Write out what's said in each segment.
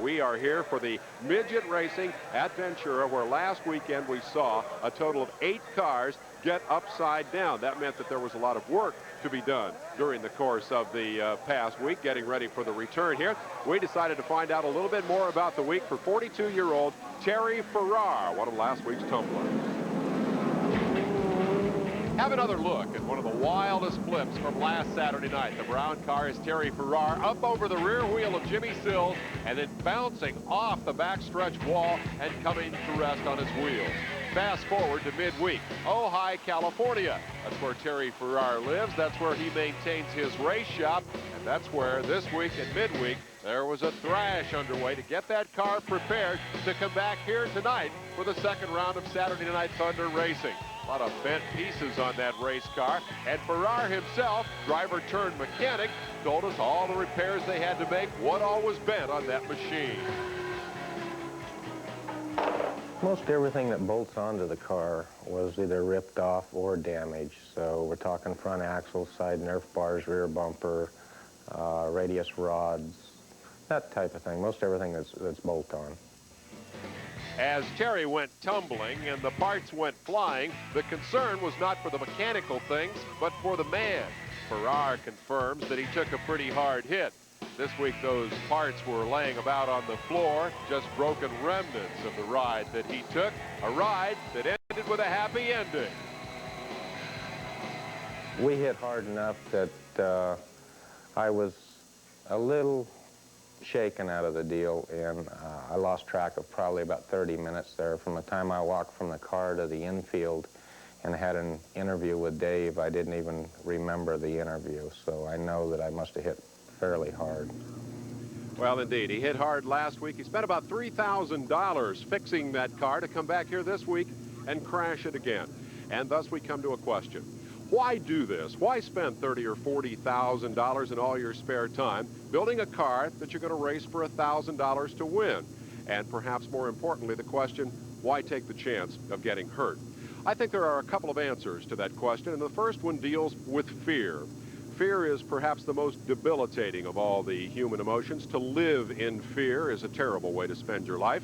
We are here for the midget racing at Ventura, where last weekend we saw a total of 8 cars get upside down. That meant that there was a lot of work to be done during the course of the past week, getting ready for the return here. We decided to find out a little bit more about the week for 42-year-old Terry Farrar, one of last week's tumblers. Have another look at one of the wildest flips from last Saturday night. The brown car is Terry Farrar up over the rear wheel of Jimmy Sills and then bouncing off the backstretch wall and coming to rest on his wheels. Fast forward to midweek, Ojai, California. That's where Terry Farrar lives. That's where he maintains his race shop. And that's where this week and midweek there was a thrash underway to get that car prepared to come back here tonight for the second round of Saturday Night Thunder racing. A lot of bent pieces on that race car, and Farrar himself, driver turned mechanic, told us all the repairs they had to make, what all was bent on that machine. Most everything that bolts onto the car was either ripped off or damaged. So we're talking front axle, side nerf bars, rear bumper, radius rods, that type of thing. Most everything that's bolt on. As Terry went tumbling and the parts went flying, the concern was not for the mechanical things, but for the man. Farrar confirms that he took a pretty hard hit. This week, those parts were laying about on the floor, just broken remnants of the ride that he took, a ride that ended with a happy ending. We hit hard enough that I was a little shaken out of the deal, and I lost track of probably about 30 minutes there. From the time I walked from the car to the infield and had an interview with Dave, I didn't even remember the interview, so I know that I must have hit fairly hard. Well, indeed, he hit hard last week. He spent about $3,000 fixing that car to come back here this week and crash it again. And thus we come to a question. Why do this? Why spend $30,000 or $40,000 in all your spare time building a car that you're going to race for $1,000 to win? And perhaps more importantly, the question, why take the chance of getting hurt? I think there are a couple of answers to that question, and the first one deals with fear. Fear is perhaps the most debilitating of all the human emotions. To live in fear is a terrible way to spend your life.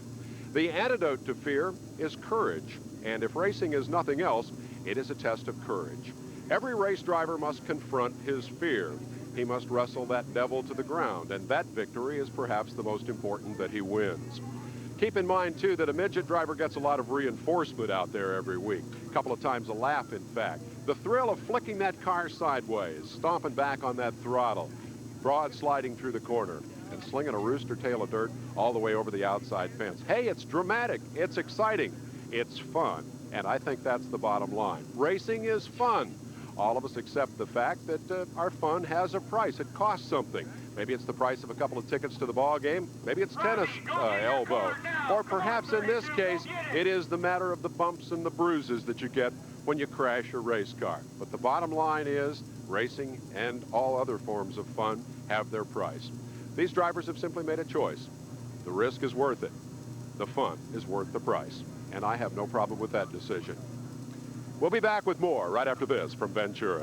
The antidote to fear is courage, and if racing is nothing else, it is a test of courage. Every race driver must confront his fear. He must wrestle that devil to the ground, and that victory is perhaps the most important that he wins. Keep in mind, too, that a midget driver gets a lot of reinforcement out there every week. A couple of times a lap, in fact. The thrill of flicking that car sideways, stomping back on that throttle, broad sliding through the corner, and slinging a rooster tail of dirt all the way over the outside fence. Hey, it's dramatic, it's exciting, it's fun, and I think that's the bottom line. Racing is fun. All of us accept the fact that our fun has a price. It costs something. Maybe it's the price of a couple of tickets to the ball game. Maybe it's tennis elbow. Or perhaps in this case, it is the matter of the bumps and the bruises that you get when you crash a race car. But the bottom line is racing and all other forms of fun have their price. These drivers have simply made a choice. The risk is worth it. The fun is worth the price. And I have no problem with that decision. We'll be back with more right after this from Ventura.